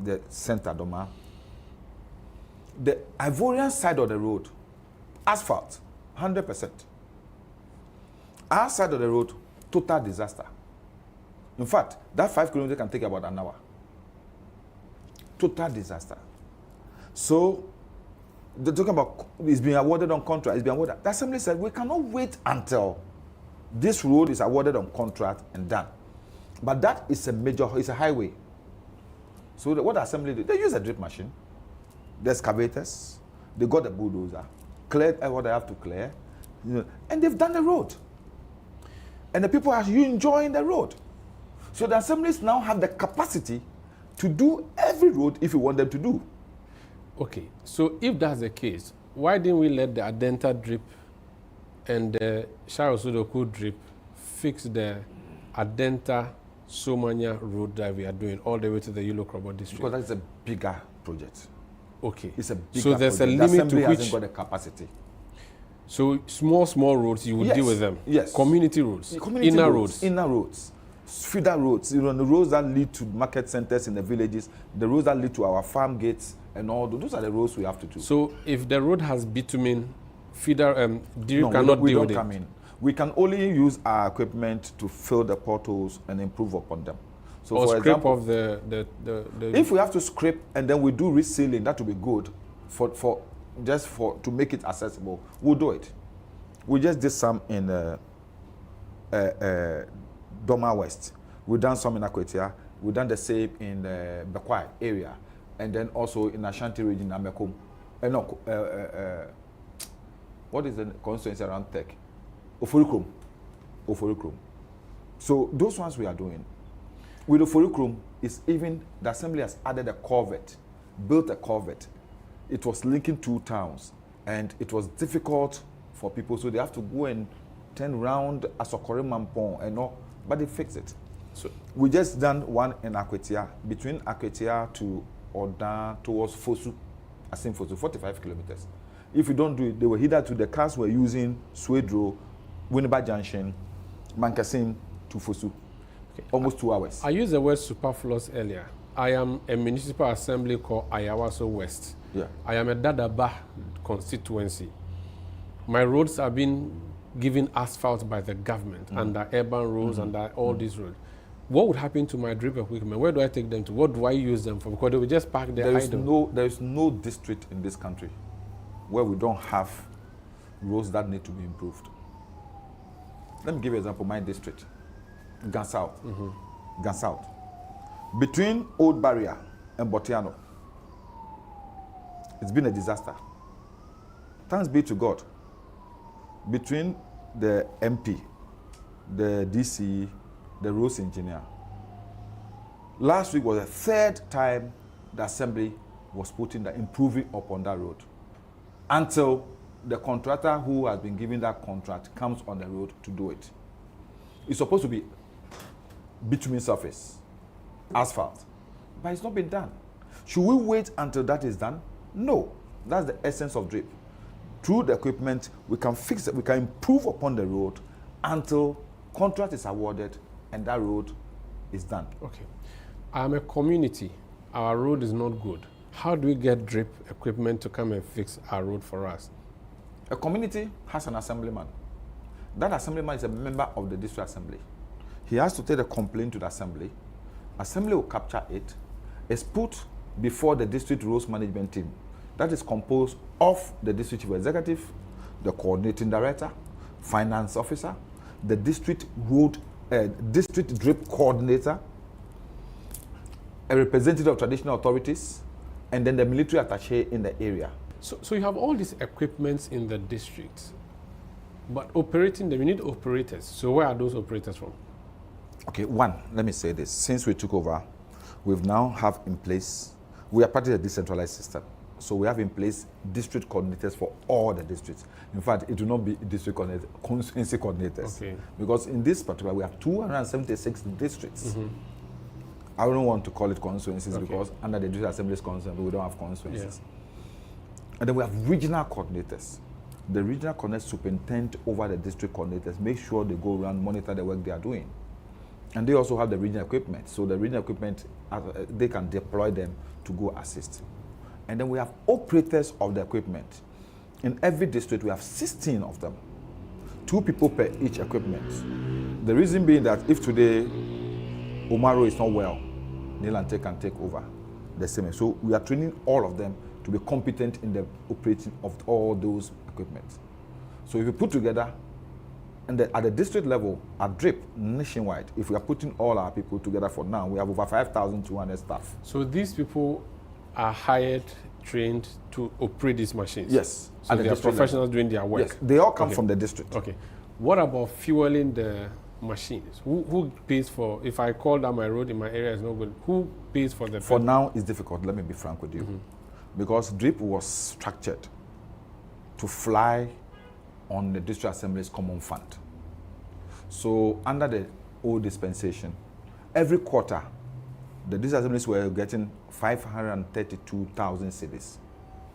[SPEAKER 2] the center Doma. The Ivorian side of the road, asphalt, 100%. Our side of the road, total disaster. In fact, that 5 kilometers can take about an hour. Total disaster. So, they're talking about it's being awarded on contract, it's being awarded. The assembly said we cannot wait until this road is awarded on contract and done. But that is it's a highway. So what the assembly did, they use a drip machine, the excavators, they got the bulldozer, cleared what they have to clear, and they've done the road. And the people are enjoying the road. So the assemblies now have the capacity to do every road if you want them to do.
[SPEAKER 1] Okay, so if that's the case, why didn't we let the Adenta drip and the Sharosudoku drip fix the Adenta Somanya road that we are doing all the way to the Yellow Krobo district?
[SPEAKER 2] Because that's a bigger project.
[SPEAKER 1] Okay.
[SPEAKER 2] It's a bigger
[SPEAKER 1] so there's
[SPEAKER 2] project.
[SPEAKER 1] a
[SPEAKER 2] The
[SPEAKER 1] limit
[SPEAKER 2] assembly
[SPEAKER 1] to which...
[SPEAKER 2] hasn't got the capacity.
[SPEAKER 1] So small roads, you would
[SPEAKER 2] Yes,
[SPEAKER 1] deal with them?
[SPEAKER 2] yes.
[SPEAKER 1] Community roads?
[SPEAKER 2] Community
[SPEAKER 1] inner
[SPEAKER 2] roads. Inner roads. Feeder roads, the roads that lead to market centers in the villages, the roads that lead to our farm gates and all those are the roads we have to do.
[SPEAKER 1] So if the road has bitumen, feeder, drip
[SPEAKER 2] No,
[SPEAKER 1] cannot
[SPEAKER 2] we
[SPEAKER 1] deal
[SPEAKER 2] don't
[SPEAKER 1] with
[SPEAKER 2] come
[SPEAKER 1] it?
[SPEAKER 2] in. We can only use our equipment to fill the potholes and improve upon them. So
[SPEAKER 1] Or
[SPEAKER 2] for
[SPEAKER 1] scrape
[SPEAKER 2] example,
[SPEAKER 1] off the
[SPEAKER 2] if we have to scrape and then we do resealing, that will be good to make it accessible. We'll do it. We just did some in Doma West. We've done some in Akwetia. We've done the same in the Bekwai area. And then also in Ashanti region, Amekom. What is the constituency around Tech? Oforikrom. So those ones we are doing. With Oforikrom, the assembly has added a culvert, built a culvert. It was linking two towns. And it was difficult for people, so they have to go and turn around Asokore Mampong and all, but they fixed it. So we just done one in Akwetia, between Akwetia to Odan towards Fosu, Asim Fosu, 45 kilometers. If you don't do it, they were either to the cars were using Swedro, Winneba Junction, Mankasim to Fosu, almost 2 hours.
[SPEAKER 1] I used the word superfluous earlier. I am a municipal assembly called Ayawaso West.
[SPEAKER 2] Yeah.
[SPEAKER 1] I am a Dadaba constituency. My roads are being given asphalt by the government under urban roads, under all these roads. What would happen to my drip equipment? Where do I take them to? What do I use them for? Because they will just park there idle.
[SPEAKER 2] There is no district in this country where we don't have roads that need to be improved. Let me give you an example. My district, Gansouth. Gansouth. Between Old Barrier and Botiano, it's been a disaster. Thanks be to God. Between the MP, the DC, the roads engineer. Last week was the third time the assembly was improving upon that road. Until the contractor who has been given that contract comes on the road to do it. It's supposed to be bitumen surface, asphalt, but it's not been done. Should we wait until that is done? No, that's the essence of drip. Through the equipment, we can fix it, we can improve upon the road until contract is awarded and that road is done.
[SPEAKER 1] Okay. I'm a community. Our road is not good. How do we get drip equipment to come and fix our road for us?
[SPEAKER 2] A community has an assemblyman. That assemblyman is a member of the district assembly. He has to take a complaint to the assembly. Assembly will capture it. It's put before the district roads management team. That is composed of the district chief executive, the coordinating director, finance officer, the district drip coordinator, a representative of traditional authorities, and then the military attaché in the area.
[SPEAKER 1] So you have all these equipments in the district, but operating them, you need operators. So where are those operators from?
[SPEAKER 2] Okay, one, let me say this. Since we took over, we've now have in place, we are part of the decentralized system. So we have in place district coordinators for all the districts. In fact, it will not be district coordinators, constituency coordinators. Okay. Because in this particular, we have 276 districts. Mm-hmm. I don't want to call it constituencies because under the district assembly's concern, we don't have constituencies. Yeah. And then we have regional coordinators. The regional coordinators superintend over the district coordinators, make sure they go around, monitor the work they are doing. And they also have the regional equipment. So the regional equipment, they can deploy them to go assist. And then we have operators of the equipment. In every district, we have 16 of them. 2 people per each equipment. The reason being that if today Omaro is not well, Nilante can take over the same. So we are training all of them to be competent in the operating of all those equipment. So if you put together, and at the district level, at DRIP, nationwide, if we are putting all our people together for now, we have over 5,200 staff.
[SPEAKER 1] So these people are hired, trained to operate these machines?
[SPEAKER 2] Yes.
[SPEAKER 1] So they are professionals doing their work?
[SPEAKER 2] Yes, they all come from the district.
[SPEAKER 1] Okay. What about fueling the machines? Who pays for, if I call down my road in my area is not good, who pays for the...
[SPEAKER 2] For now, it's difficult, let me be frank with you. Mm-hmm. Because DRIP was structured to fly on the district assembly's common fund. So under the old dispensation, every quarter, the district assemblies were getting 532,000 cedis.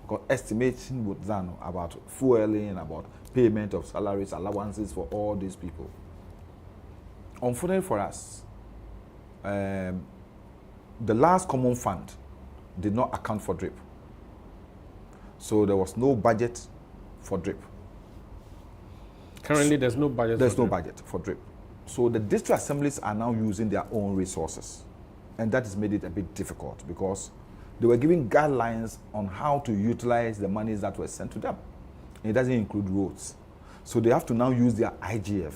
[SPEAKER 2] Because estimation was done about fueling, about payment of salaries, allowances for all these people. Unfortunately for us, the last common fund did not account for DRIP. So there was no budget for DRIP.
[SPEAKER 1] Currently, there's no budget.
[SPEAKER 2] There's no budget for DRIP. So the district assemblies are now using their own resources. And that has made it a bit difficult because they were giving guidelines on how to utilize the monies that were sent to them. And it doesn't include roads. So they have to now use their IGF.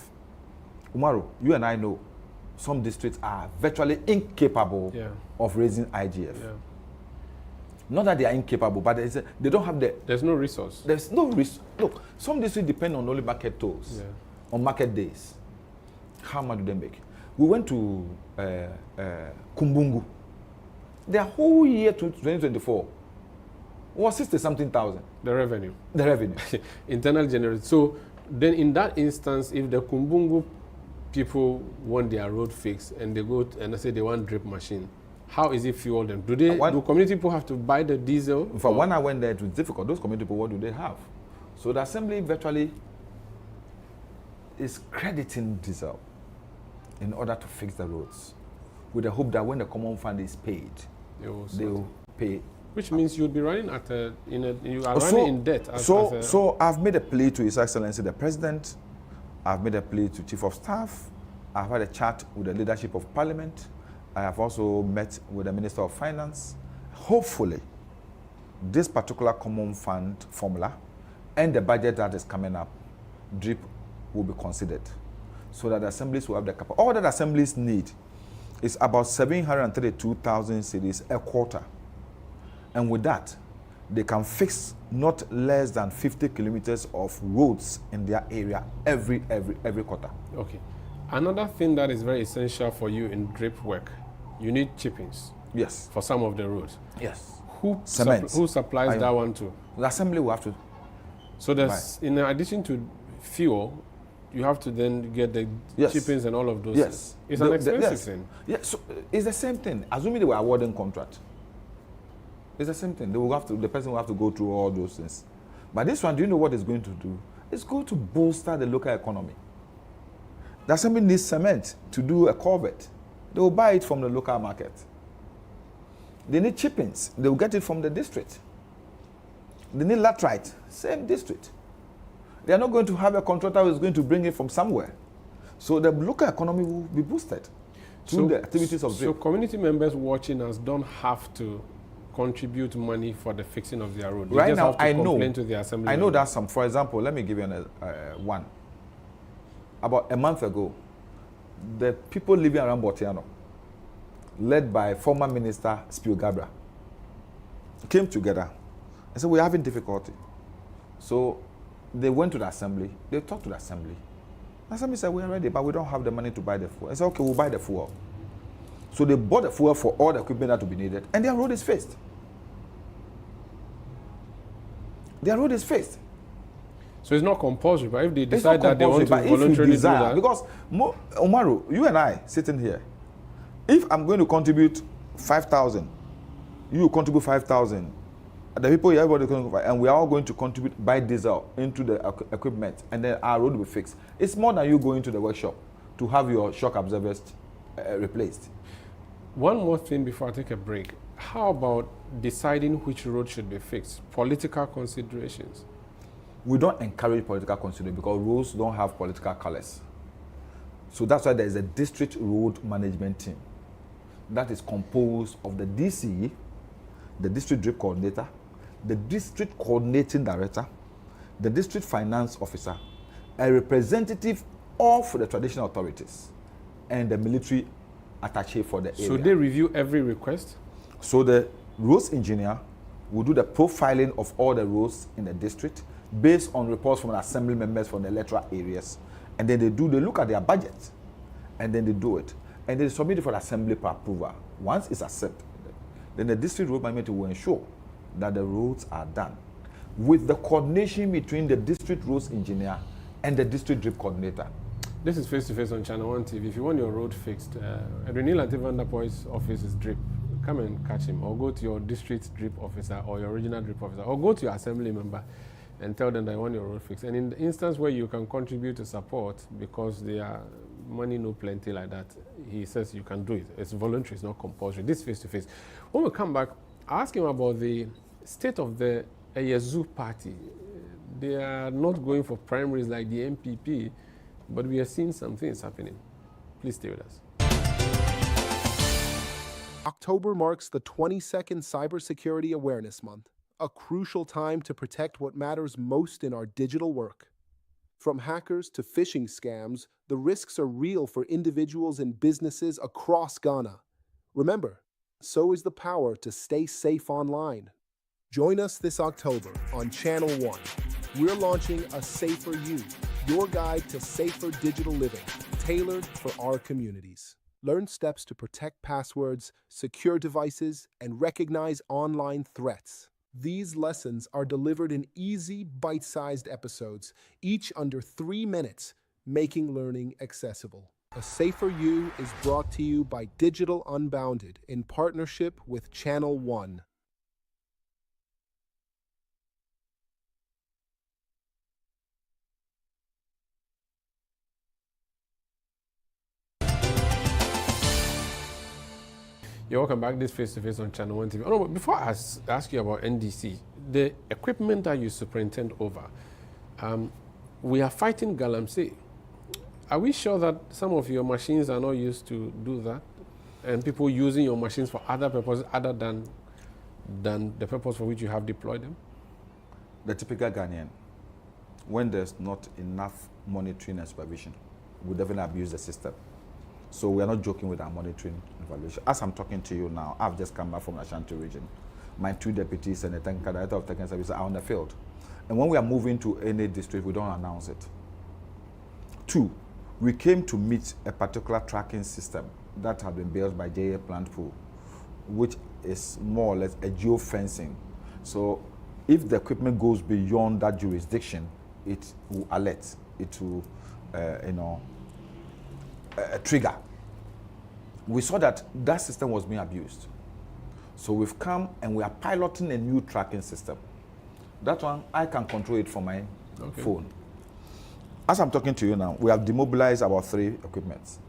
[SPEAKER 2] Umaru, you and I know some districts are virtually incapable of raising IGF. Yeah. Not that they are incapable, but they don't have the...
[SPEAKER 1] There's no resource.
[SPEAKER 2] There's no resource. Look, some districts depend on only market tolls, on market days. How much do they make? We went to Kumbungu. Their whole year to 2024 was 60-something thousand.
[SPEAKER 1] The revenue.
[SPEAKER 2] The revenue.
[SPEAKER 1] Internal generated. So then in that instance, if the Kumbungu people want their road fixed and they go and they say they want drip machine, how is it fueled them? Do community people have to buy the diesel?
[SPEAKER 2] For when I went there, it was difficult. Those community people, what do they have? So the assembly virtually is crediting diesel in order to fix the roads, with the hope that when the common fund is paid, they will pay.
[SPEAKER 1] Which means you'll be running at running in debt.
[SPEAKER 2] So I've made a plea to His Excellency the President. I've made a plea to Chief of Staff. I've had a chat with the leadership of Parliament. I have also met with the Minister of Finance. Hopefully, this particular common fund formula and the budget that is coming up, DRIP will be considered so that the assemblies will have the capacity. All that assemblies need is about 732,000 cedis a quarter. And with that, they can fix not less than 50 kilometers of roads in their area every quarter.
[SPEAKER 1] Okay. Another thing that is very essential for you in DRIP work, you need chippings.
[SPEAKER 2] Yes.
[SPEAKER 1] For some of the roads.
[SPEAKER 2] Yes.
[SPEAKER 1] Who supplies that one too?
[SPEAKER 2] The assembly will have to.
[SPEAKER 1] So there's, in addition to fuel, you have to then get the chippings and all of those.
[SPEAKER 2] Yes.
[SPEAKER 1] It's an expensive thing.
[SPEAKER 2] Yeah, so it's the same thing. Assuming they were awarding contract. It's the same thing. They will have to, the person will have to go through all those things. But this one, do you know what it's going to do? It's going to bolster the local economy. The assembly needs cement to do a culvert. They will buy it from the local market. They need chippings. They will get it from the district. They need laterite, same district. They are not going to have a contractor who is going to bring it from somewhere. So the local economy will be boosted through the activities of DRIP.
[SPEAKER 1] So community members watching us don't have to contribute money for the fixing of their road. They
[SPEAKER 2] right
[SPEAKER 1] just
[SPEAKER 2] now,
[SPEAKER 1] have to
[SPEAKER 2] I know.
[SPEAKER 1] complain to the assembly.
[SPEAKER 2] I know that some. For example, let me give you one. About a month ago, the people living around Botiano, led by former Minister Spio Gabra, came together and said, we're having difficulty. So they went to the assembly, they talked to the assembly. The assembly said, we're ready, but we don't have the money to buy the fuel. I said, okay, we'll buy the fuel. So they bought the fuel for all the equipment that will be needed, and their road is fixed. Their road is fixed.
[SPEAKER 1] So it's not compulsory, but if they decide that they want to voluntarily do that.
[SPEAKER 2] Because, Omaru, you and I sitting here, if I'm going to contribute 5,000, you contribute 5,000, the people here, everybody contribute, and we are all going to contribute, buy diesel into the equipment, and then our road will be fixed. It's more than you going to the workshop to have your shock absorbers replaced.
[SPEAKER 1] One more thing before I take a break. How about deciding which road should be fixed? Political considerations.
[SPEAKER 2] We don't encourage political considerations because roads don't have political colors. So that's why there is a district road management team that is composed of the DCE, the district DRIP coordinator, the district coordinating director, the district finance officer, a representative of the traditional authorities, and the military attaché for the area.
[SPEAKER 1] So they review every request?
[SPEAKER 2] So the roads engineer will do the profiling of all the roads in the district based on reports from the assembly members from the electoral areas. And then they look at their budget, and then they do it. And they submit it for the assembly for approval. Once it's accepted, then the district road management will ensure that the roads are done with the coordination between the district roads engineer and the district DRIP coordinator.
[SPEAKER 1] This is Face to Face on ChannelOne TV. If you want your road fixed, Renil and Van der Poy's office is DRIP. Come and catch him, or go to your district DRIP officer or your regional DRIP officer, or go to your assembly member and tell them that you want your road fixed. And in the instance where you can contribute to support because they are money no plenty like that, he says you can do it. It's voluntary, it's not compulsory. This Face to Face. When we come back, ask him about the state of the Yezu party. They are not going for primaries like the MPP, but we are seeing some things happening. Please stay with us.
[SPEAKER 8] October marks the 22nd Cybersecurity Awareness Month, a crucial time to protect what matters most in our digital work. From hackers to phishing scams, the risks are real for individuals and businesses across Ghana. Remember, so is the power to stay safe online. Join us this October on ChannelOne. We're launching A Safer You, your guide to safer digital living, tailored for our communities. Learn steps to protect passwords, secure devices, and recognize online threats. These lessons are delivered in easy, bite-sized episodes, each under 3 minutes, making learning accessible. A Safer You is brought to you by Digital Unbounded in partnership with ChannelOne.
[SPEAKER 1] You're welcome back. This Face to Face on ChannelOne TV. Oh, no, before I ask you about NDC, the equipment that you superintend over, we are fighting Galamsey. Are we sure that some of your machines are not used to do that, and people using your machines for other purposes other than the purpose for which you have deployed them?
[SPEAKER 2] The typical Ghanaian, when there's not enough monitoring and supervision, we definitely abuse the system. So we are not joking with our monitoring and evaluation. As I'm talking to you now, I've just come back from the Ashanti region. My 2 deputies and the technical director of technical services are on the field. And when we are moving to any district, we don't announce it. 2, we came to meet a particular tracking system that had been built by JA Plant Pool, which is more or less a geofencing. So if the equipment goes beyond that jurisdiction, it will alert, it will, trigger. We saw that that system was being abused. So we've come and we are piloting a new tracking system. That one, I can control it from my phone. As I'm talking to you now, we have demobilized about 3 equipments.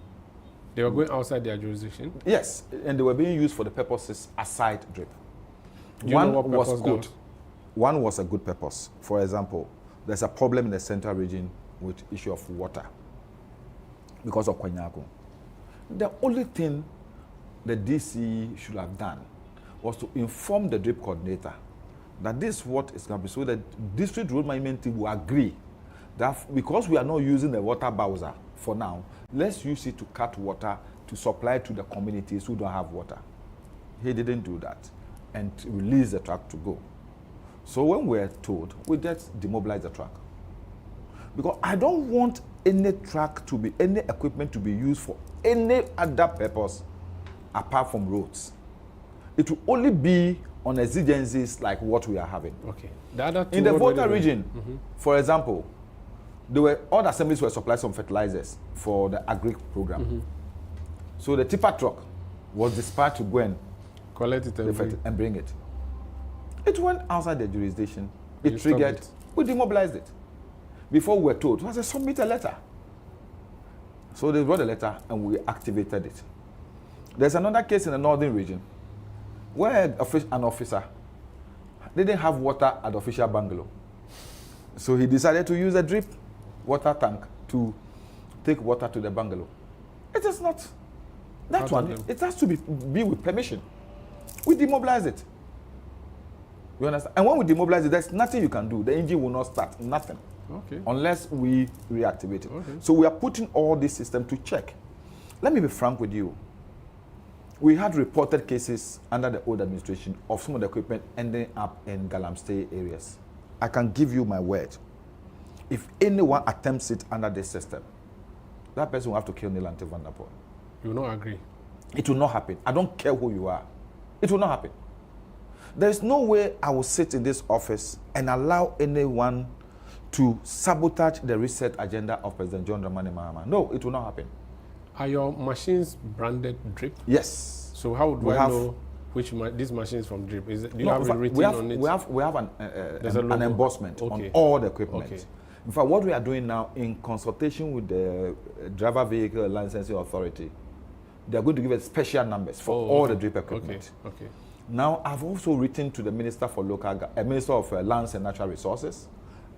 [SPEAKER 1] They were going outside their jurisdiction?
[SPEAKER 2] Yes, and they were being used for the purposes aside drip.
[SPEAKER 1] One was good.
[SPEAKER 2] One was a good purpose. For example, there's a problem in the central region with issue of water because of Kwanyago. The only thing the DC should have done was to inform the drip coordinator that this is what is going to be, so that district road management team will agree that because we are not using the water bowser for now, let's use it to cut water to supply to the communities who don't have water. He didn't do that and release the truck to go. So when we're told, we just demobilize the truck. Because I don't want any truck to be, any equipment to be used for any other purpose apart from roads. It will only be on exigencies like what we are having.
[SPEAKER 1] Okay. The other two
[SPEAKER 2] in the Volta region, for example, there were all the assemblies were supplying some fertilizers for the agri program. So the tipper truck was dispatched to go and
[SPEAKER 1] collect it
[SPEAKER 2] and bring it. It went outside the jurisdiction. It triggered. We demobilized it. Before we were told, it was a submit a letter. So they wrote a letter and we activated it. There's another case in the northern region where an officer didn't have water at the official bungalow. So he decided to use a drip water tank to take water to the bungalow. It is not that one. It has to be with permission. We demobilize it. You understand? And when we demobilize it, there's nothing you can do. The engine will not start. Nothing.
[SPEAKER 1] Okay.
[SPEAKER 2] Unless we reactivate it.
[SPEAKER 1] Okay.
[SPEAKER 2] So we are putting all this system to check. Let me be frank with you. We had reported cases under the old administration of some of the equipment ending up in Galamsey areas. I can give you my word. If anyone attempts it under this system, that person will have to kill Neil Ante Van Der Poel.
[SPEAKER 1] You will not agree?
[SPEAKER 2] It will not happen. I don't care who you are. It will not happen. There is no way I will sit in this office and allow anyone to sabotage the reset agenda of President John Dramani Mahama. No, it will not happen.
[SPEAKER 1] Are your machines branded drip?
[SPEAKER 2] Yes.
[SPEAKER 1] So how would I know which these machines from drip? Do you have it written on it?
[SPEAKER 2] We have an embossment on all the equipment. Okay. In fact, what we are doing now in consultation with the driver vehicle licensing authority, they are going to give us special numbers for all the drip equipment.
[SPEAKER 1] Okay.
[SPEAKER 2] Now, I've also written to the Minister for Minister of Lands and Natural Resources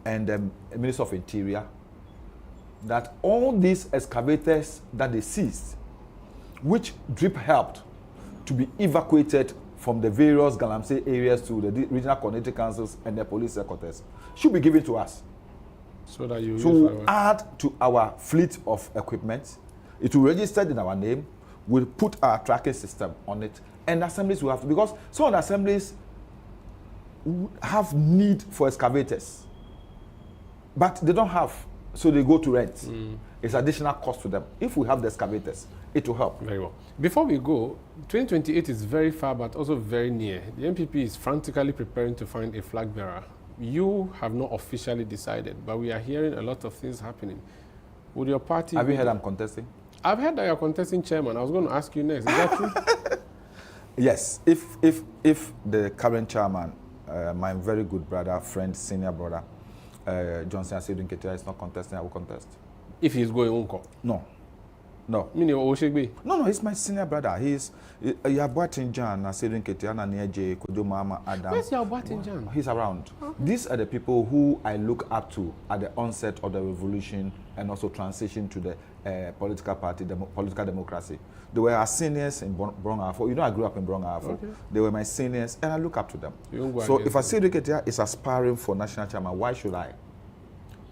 [SPEAKER 2] and the Minister of Interior that all these excavators that they seized, which drip helped to be evacuated from the various Galamsey areas to the regional coordinating councils and the police headquarters, should be given to us.
[SPEAKER 1] So that you
[SPEAKER 2] to add to our fleet of equipment. It will register in our name. We'll put our tracking system on it. And assemblies will have to, because some of the assemblies have need for excavators, but they don't have, so they go to rent. It's additional cost to them. If we have the excavators, it will help.
[SPEAKER 1] Very well. Before we go, 2028 is very far, but also very near. The MPP is frantically preparing to find a flag bearer. You have not officially decided, but we are hearing a lot of things happening. Would your party...
[SPEAKER 2] Have you heard I'm contesting?
[SPEAKER 1] I've heard that you're contesting chairman. I was going to ask you next. Is that true?
[SPEAKER 2] Yes. If the current chairman, my very good brother, friend, senior brother, Johnson Asedun Ketia is not contesting, I will contest.
[SPEAKER 1] If he's going Unko?
[SPEAKER 2] No. No.
[SPEAKER 1] Meaning Oshegbe?
[SPEAKER 2] No, he's my senior brother. He's Yabuatinjan, Asedun Ketia, Nanieje, Kodumama, Adam.
[SPEAKER 1] Where's Yabuatinjan?
[SPEAKER 2] He's around. Okay. These are the people who I look up to at the onset of the revolution and also transition to the political party, political democracy. They were our seniors in Brong-Ahafo. You know, I grew up in Brong-Ahafo. Okay. They were my seniors, and I look up to them. So if Asedun Ketia is aspiring for national chairman, why should I?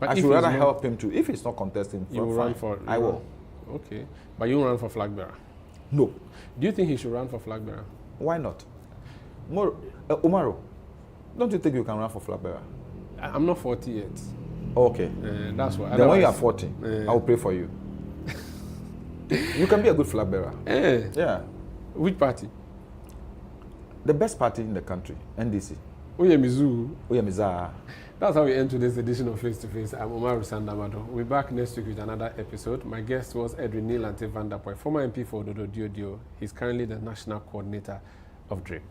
[SPEAKER 2] But I should rather help him too. If he's not contesting,
[SPEAKER 1] you will run for.
[SPEAKER 2] I will.
[SPEAKER 1] Okay, but you won't run for flag bearer?
[SPEAKER 2] No.
[SPEAKER 1] Do you think he should run for flag bearer?
[SPEAKER 2] Why not? Umaro, don't you think you can run for flag bearer?
[SPEAKER 1] I'm not 40 yet.
[SPEAKER 2] Okay.
[SPEAKER 1] That's why.
[SPEAKER 2] Then when you are 40, I will pray for you. You can be a good flag bearer. Yeah.
[SPEAKER 1] Which party?
[SPEAKER 2] The best party in the country, NDC.
[SPEAKER 1] Oyemizu. That's how we end today's edition of Face to Face. I'm Omar Sandamado. We'll be back next week with another episode. My guest was Edwin Neil Ante Van Der Poel, former MP for Ododo Diodio. He's currently the national coordinator of DRIP.